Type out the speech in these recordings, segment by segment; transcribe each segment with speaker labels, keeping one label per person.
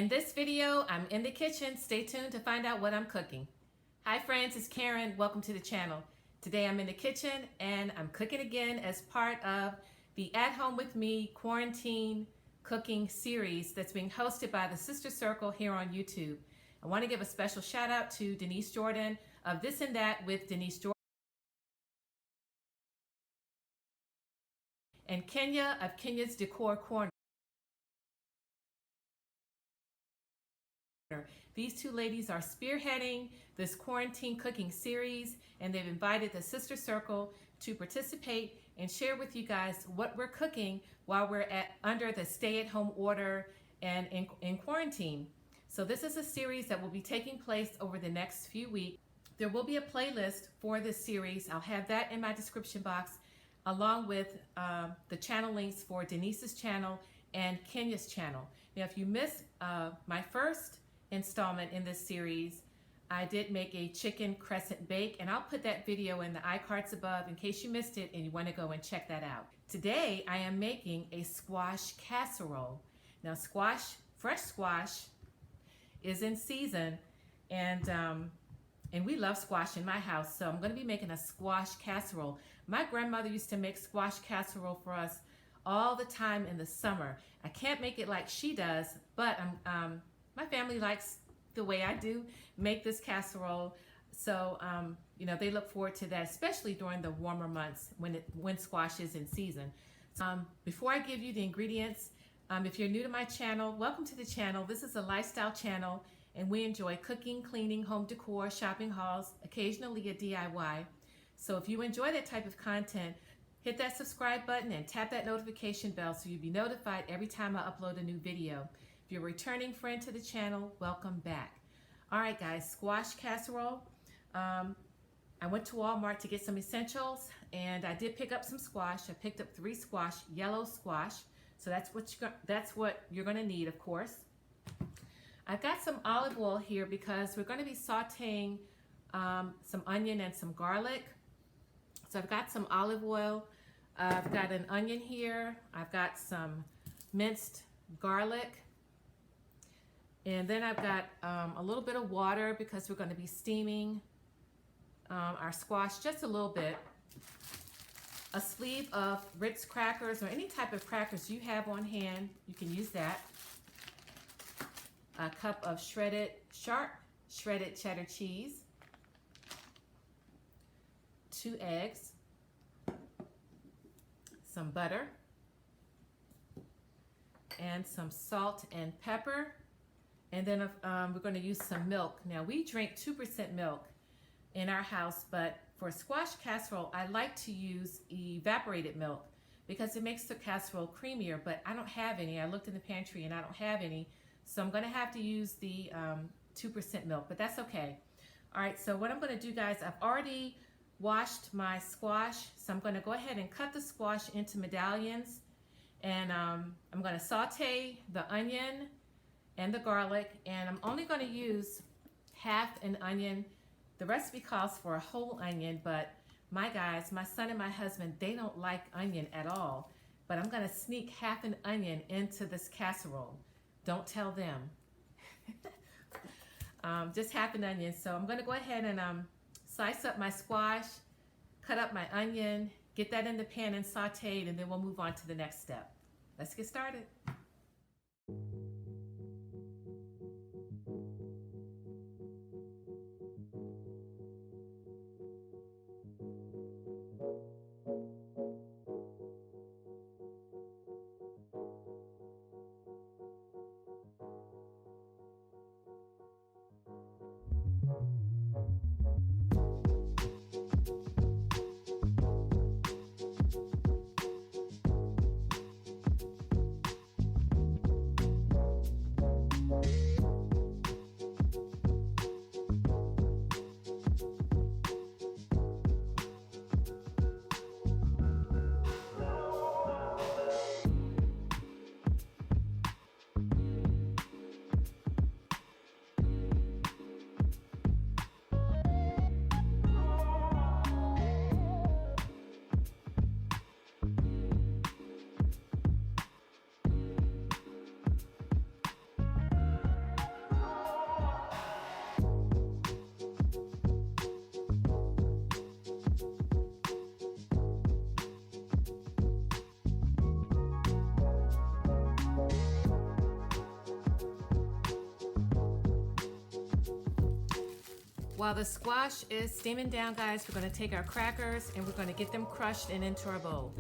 Speaker 1: In this video, I'm in the kitchen. Stay tuned to find out what I'm cooking. Hi friends, it's Karen. Welcome to the channel. Today I'm in the kitchen and I'm cooking again as part of the At Home With Me quarantine cooking series that's being hosted by the Sister Circle here on YouTube. I want to give a special shout out to Denise Jordan of This and That with Denise Jordan and Kenya of Kenya's Decor Corner. These two ladies are spearheading this quarantine cooking series, and they've invited the Sister Circle to participate and share with you guys what we're cooking while we're under the stay-at-home order and in quarantine. So this is a series that will be taking place over the next few weeks. There will be a playlist for this series. I'll have that in my description box, along with the channel links for Denise's channel and Kenya's channel. Now, if you missed my first installment in this series, I did make a chicken crescent bake, and I'll put that video in the iCards above in case you missed it and you want to go and check that out. Today I am making a squash casserole. Now fresh squash is in season, and we love squash in my house, so I'm going to be making a squash casserole. My grandmother used to make squash casserole for us all the time in the summer. I can't make it like she does, but my family likes the way I do make this casserole, so they look forward to that, especially during the warmer months when squash is in season. Before I give you the ingredients, if you're new to my channel, welcome to the channel. This is a lifestyle channel, and we enjoy cooking, cleaning, home decor, shopping hauls, occasionally a DIY. So if you enjoy that type of content, hit that subscribe button and tap that notification bell so you'll be notified every time I upload a new video. If you're a returning friend to the channel, welcome back. All right, guys, squash casserole. I went to Walmart to get some essentials, and I did pick up some squash. I picked up 3 squash, yellow squash. So that's what you're going to need, of course. I've got some olive oil here because we're going to be sauteing some onion and some garlic. So I've got some olive oil. I've got an onion here. I've got some minced garlic. And then I've got a little bit of water because we're going to be steaming our squash just a little bit. A sleeve of Ritz crackers, or any type of crackers you have on hand, you can use that. A cup of sharp shredded cheddar cheese. 2 eggs. Some butter. And some salt and pepper. And then we're going to use some milk. Now, we drink 2% milk in our house, but for squash casserole, I like to use evaporated milk because it makes the casserole creamier, but I don't have any. I looked in the pantry and I don't have any, so I'm going to have to use the 2% milk, but that's okay. All right, so what I'm going to do, guys, I've already washed my squash, so I'm going to go ahead and cut the squash into medallions, and I'm going to saute the onion and the garlic, and I'm only going to use half an onion. The recipe calls for a whole onion, but my son and my husband, they don't like onion at all. But I'm going to sneak half an onion into this casserole. Don't tell them. Just half an onion. So I'm going to go ahead and slice up my squash, cut up my onion, get that in the pan and sauteed, and then we'll move on to the next step. Let's get started. While the squash is steaming down, guys, we're going to take our crackers and we're going to get them crushed and into our bowl.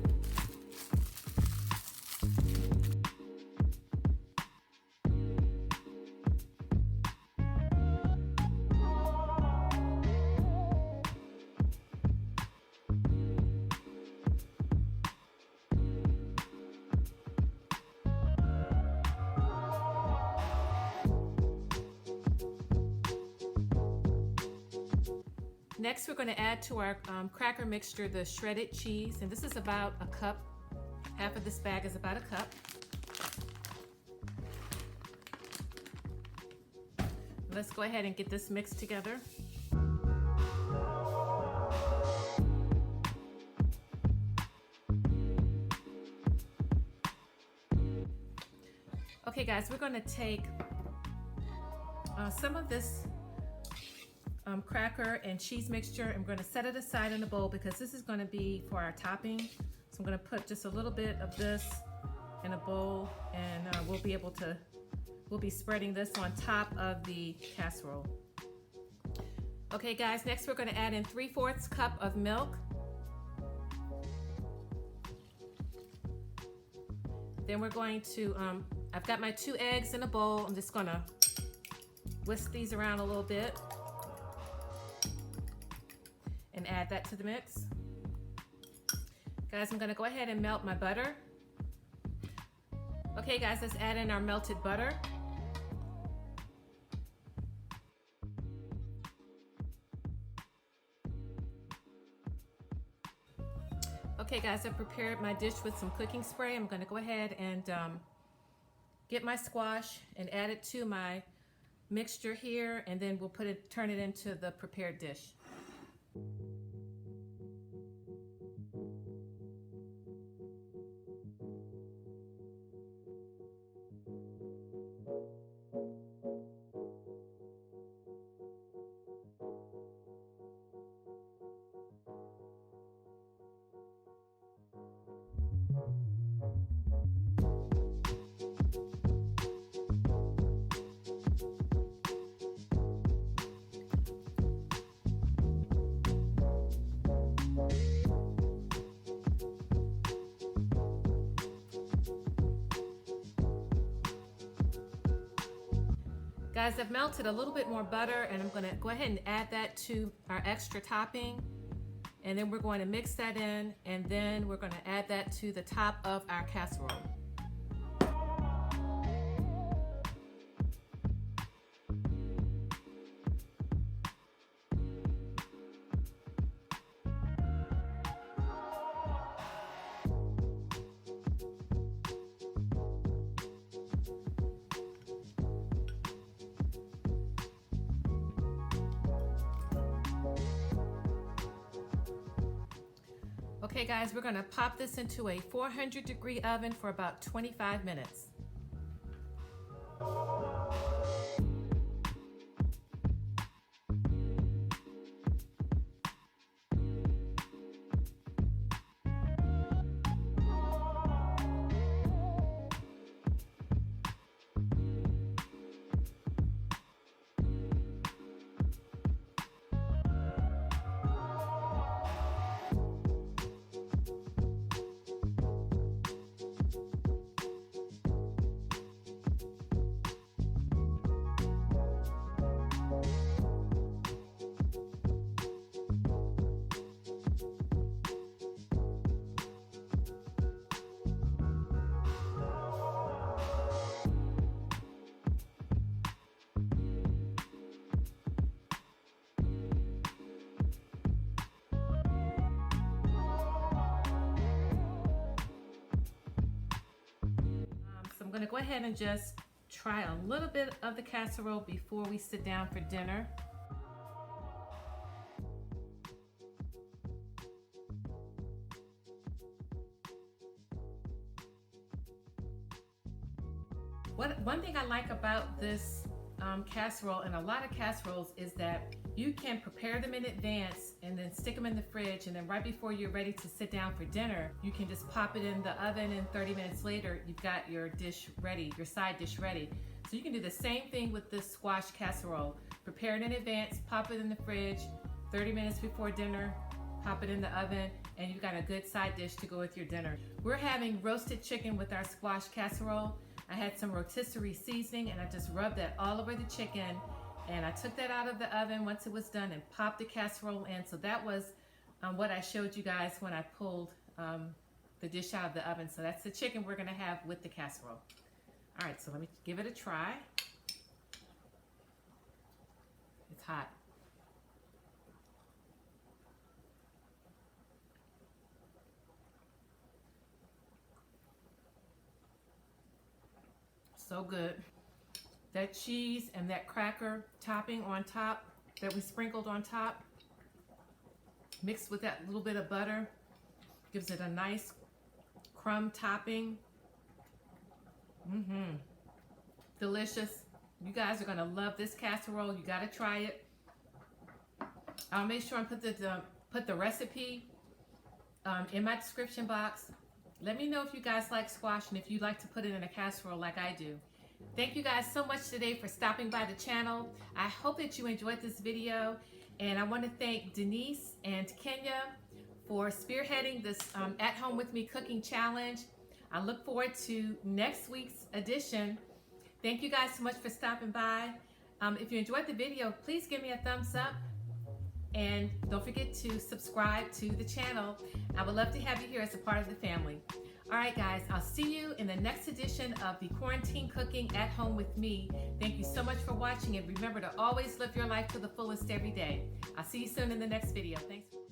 Speaker 1: Next, we're going to add to our cracker mixture the shredded cheese, and this is about a cup. Half of this bag is about a cup. Let's go ahead and get this mixed together. Okay guys, we're going to take some of this cracker and cheese mixture. I'm going to set it aside in a bowl because this is going to be for our topping. So I'm going to put just a little bit of this in a bowl, and we'll be spreading this on top of the casserole. Okay guys, next we're going to add in 3/4 cup of milk. Then we're going to, I've got my 2 eggs in a bowl. I'm just going to whisk these around a little bit and add that to the mix. Guys, I'm going to go ahead and melt my butter. Okay guys, let's add in our melted butter. Okay guys, I've prepared my dish with some cooking spray. I'm going to go ahead and get my squash and add it to my mixture here, and then we'll turn it into the prepared dish. Guys, I've melted a little bit more butter, and I'm going to go ahead and add that to our extra topping, and then we're going to mix that in, and then we're going to add that to the top of our casserole. Okay guys, we're going to pop this into a 400-degree oven for about 25 minutes. I'm going to go ahead and just try a little bit of the casserole before we sit down for dinner. One thing I like about this casserole, and a lot of casseroles, is that you can prepare them in advance and then stick them in the fridge, and then right before you're ready to sit down for dinner, you can just pop it in the oven, and 30 minutes later you've got your dish ready, your side dish ready. So you can do the same thing with this squash casserole. Prepare it in advance, pop it in the fridge, 30 minutes before dinner, pop it in the oven, and you've got a good side dish to go with your dinner. We're having roasted chicken with our squash casserole. I had some rotisserie seasoning and I just rubbed that all over the chicken, and I took that out of the oven once it was done and popped the casserole in. So that was what I showed you guys when I pulled the dish out of the oven. So that's the chicken we're gonna have with the casserole. All right, so let me give it a try. It's hot. So good. That cheese and that cracker topping on top that we sprinkled on top, mixed with that little bit of butter, gives it a nice crumb topping. Delicious. You guys are gonna love this casserole. You gotta try it. I'll make sure and put the recipe in my description box. Let me know if you guys like squash and if you'd like to put it in a casserole like I do. Thank you guys so much today for stopping by the channel. I hope that you enjoyed this video, and I want to thank Denise and Kenya for spearheading this At Home With Me cooking challenge. I look forward to next week's edition. Thank you guys so much for stopping by. If you enjoyed the video, please give me a thumbs up, and don't forget to subscribe to the channel. I would love to have you here as a part of the family. All right, guys, I'll see you in the next edition of the Quarantine Cooking at Home with Me. Thank you so much for watching, and remember to always live your life to the fullest every day. I'll see you soon in the next video. Thanks.